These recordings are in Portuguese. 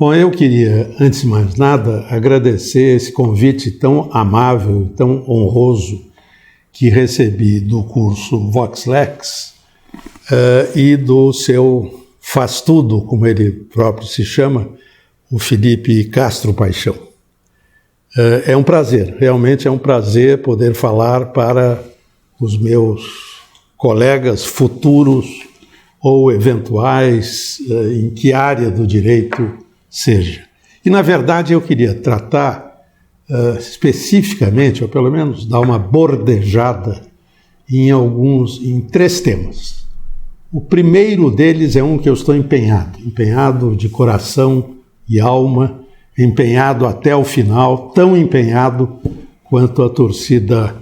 Bom, eu queria, antes de mais nada, agradecer esse convite tão amável, tão honroso que recebi do curso VoxLex e do seu faz-tudo, como ele próprio se chama, o Felipe Castro Paixão. É um prazer, realmente é um prazer poder falar para os meus colegas futuros ou eventuais, em que área do direito seja. E, na verdade, eu queria tratar especificamente, ou pelo menos dar uma bordejada em 3 temas. O primeiro deles é um que eu estou empenhado de coração e alma, empenhado até o final, tão empenhado quanto a torcida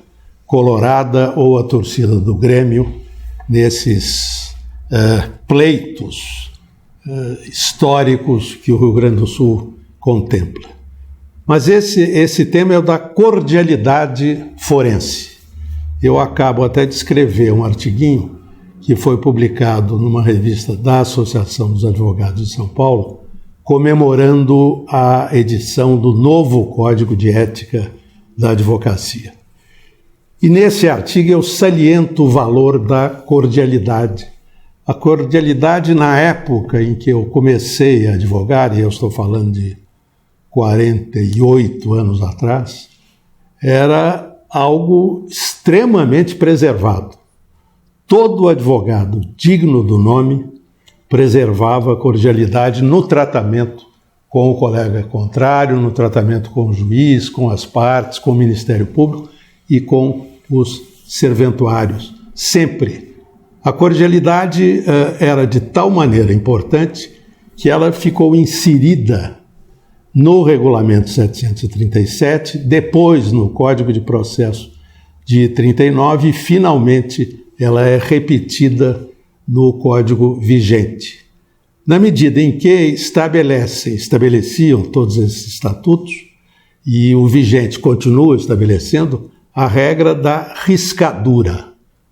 colorada ou a torcida do Grêmio nesses pleitos históricos que o Rio Grande do Sul contempla. Mas esse tema é o da cordialidade forense. Eu acabo até de escrever um artiguinho que foi publicado numa revista da Associação dos Advogados de São Paulo, comemorando a edição do novo Código de Ética da Advocacia. E nesse artigo eu saliento o valor da cordialidade. A cordialidade, na época em que eu comecei a advogar, e eu estou falando de 48 anos atrás, era algo extremamente preservado. Todo advogado digno do nome preservava a cordialidade no tratamento com o colega contrário, no tratamento com o juiz, com as partes, com o Ministério Público e com os serventuários. Sempre. A cordialidade era de tal maneira importante que ela ficou inserida no Regulamento 737, depois no Código de Processo de 39 e, finalmente, ela é repetida no Código vigente. Na medida em que estabeleciam todos esses estatutos, e o vigente continua estabelecendo, a regra da riscadura,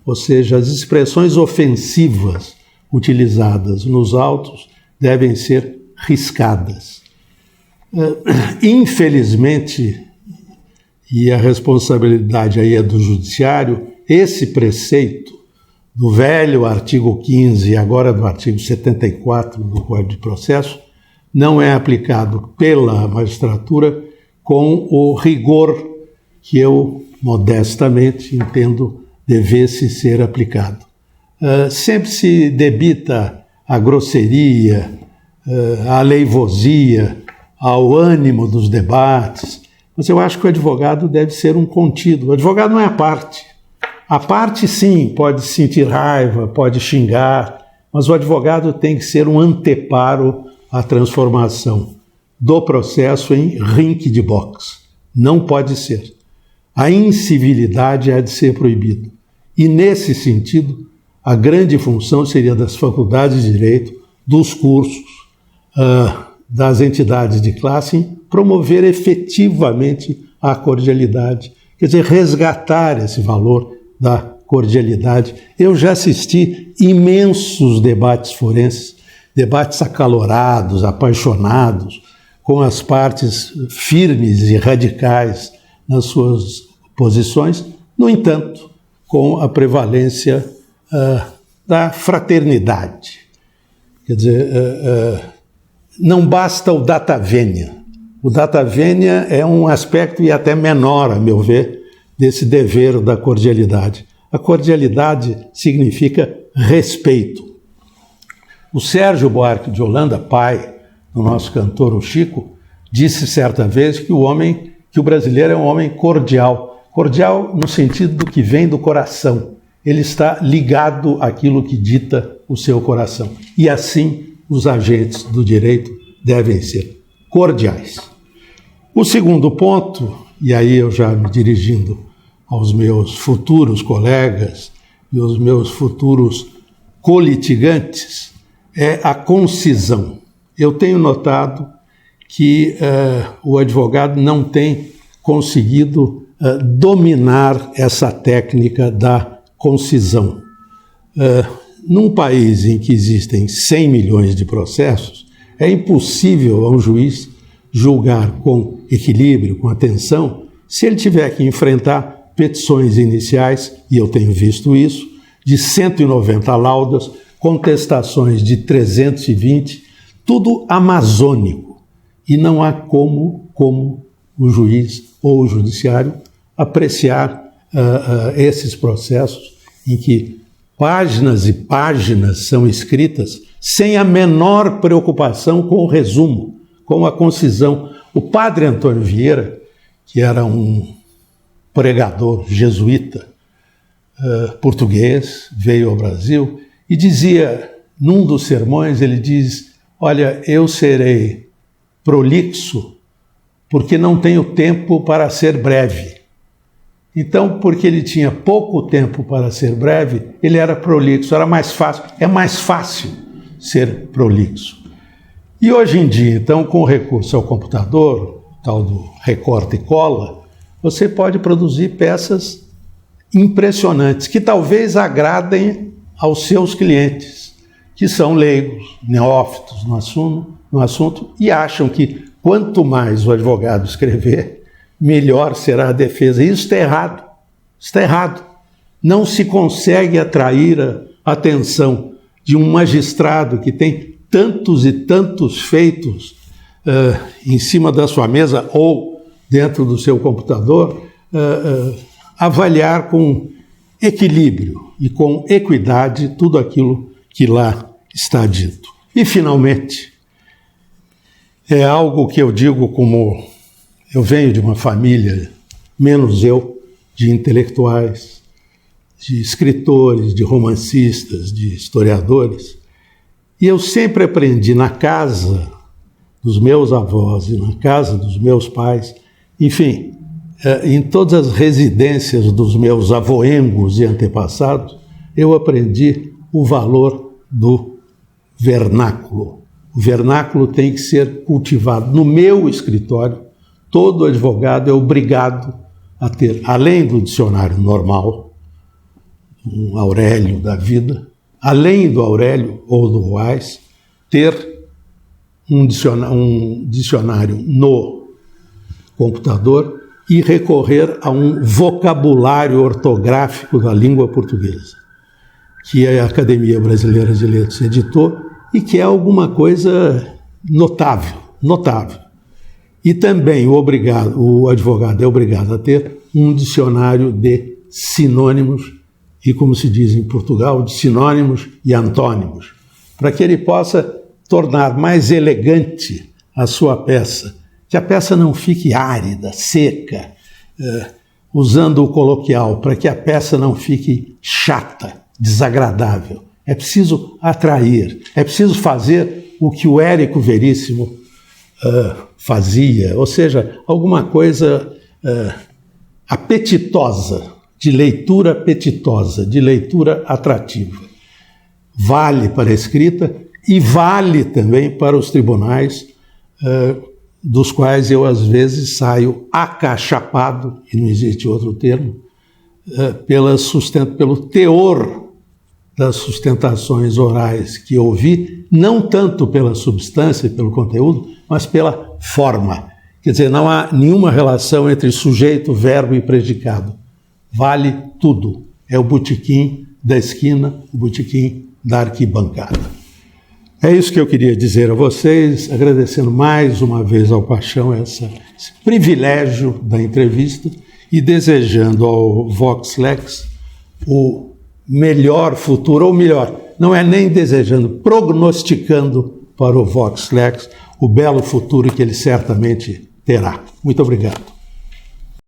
ou seja, as expressões ofensivas utilizadas nos autos devem ser riscadas. Infelizmente, e a responsabilidade aí é do judiciário, esse preceito do velho artigo 15 e agora do artigo 74 do Código de Processo não é aplicado pela magistratura com o rigor que eu, modestamente, entendo devesse ser aplicado. Sempre se debita a grosseria, a aleivosia, ao ânimo dos debates, mas eu acho que o advogado deve ser um contido. O advogado não é a parte. A parte, sim, pode sentir raiva, pode xingar, mas o advogado tem que ser um anteparo à transformação do processo em rinque de boxe. Não pode ser. A incivilidade há de ser proibida. E, nesse sentido, a grande função seria das faculdades de direito, dos cursos, das entidades de classe, em promover efetivamente a cordialidade, quer dizer, resgatar esse valor da cordialidade. Eu já assisti imensos debates forenses, debates acalorados, apaixonados, com as partes firmes e radicais nas suas posições, no entanto, com a prevalência da fraternidade. Quer dizer, não basta o data venia. O data venia é um aspecto e até menor, a meu ver, desse dever da cordialidade. A cordialidade significa respeito. O Sérgio Buarque de Holanda, pai do nosso cantor, o Chico, disse certa vez que o brasileiro é um homem cordial. Cordial no sentido do que vem do coração. Ele está ligado àquilo que dita o seu coração. E assim os agentes do direito devem ser cordiais. O segundo ponto, e aí eu já me dirigindo aos meus futuros colegas e aos meus futuros colitigantes, é a concisão. Eu tenho notado que o advogado não tem conseguido dominar essa técnica da concisão. Num país em que existem 100 milhões de processos, É impossível a um juiz julgar com equilíbrio, com atenção, se ele tiver que enfrentar petições iniciais, e eu tenho visto isso, de 190 laudas, contestações de 320, tudo amazônico. E não há como o juiz ou o judiciário apreciar esses processos em que páginas e páginas são escritas sem a menor preocupação com o resumo, com a concisão. O padre Antônio Vieira, que era um pregador jesuíta português, veio ao Brasil e dizia, num dos sermões, ele diz: olha, eu serei prolixo porque não tenho tempo para ser breve. Então, porque ele tinha pouco tempo para ser breve, ele era prolixo, era mais fácil, é mais fácil ser prolixo. E hoje em dia, então, com o recurso ao computador, tal do recorta e cola, você pode produzir peças impressionantes, que talvez agradem aos seus clientes, que são leigos, neófitos no assunto, e acham que quanto mais o advogado escrever, melhor será a defesa. Isso está errado. Está errado. Não se consegue atrair a atenção de um magistrado que tem tantos e tantos feitos em cima da sua mesa ou dentro do seu computador, avaliar com equilíbrio e com equidade tudo aquilo que lá está dito. E, finalmente, é algo que eu digo como eu venho de uma família, menos eu, de intelectuais, de escritores, de romancistas, de historiadores, e eu sempre aprendi na casa dos meus avós e na casa dos meus pais, enfim, em todas as residências dos meus avoengos e antepassados, eu aprendi o valor do vernáculo. O vernáculo tem que ser cultivado. No meu escritório, todo advogado é obrigado a ter, além do dicionário normal, um Aurélio da vida, além do Aurélio ou do Ruais, ter um dicionário no computador e recorrer a um vocabulário ortográfico da língua portuguesa, que a Academia Brasileira de Letras editou e que é alguma coisa notável. E também o advogado é obrigado a ter um dicionário de sinônimos e, como se diz em Portugal, de sinônimos e antônimos, para que ele possa tornar mais elegante a sua peça, que a peça não fique árida, seca, usando o coloquial, para que a peça não fique chata, desagradável. É preciso atrair, é preciso fazer o que o Érico Veríssimo fazia, ou seja, alguma coisa apetitosa, de leitura atrativa. Vale para a escrita e vale também para os tribunais, dos quais eu às saio acachapado, e não existe outro termo, pelo teor das sustentações orais que eu ouvi, não tanto pela substância e pelo conteúdo, mas pela forma. Quer dizer, não há nenhuma relação entre sujeito, verbo e predicado. Vale tudo. É o botequim da esquina, o botequim da arquibancada. É isso que eu queria dizer a vocês, agradecendo mais uma vez ao Paixão esse privilégio da entrevista e desejando ao Vox Lex o melhor futuro, ou melhor, não é nem desejando, prognosticando para o Vox Lex o belo futuro que ele certamente terá. Muito obrigado.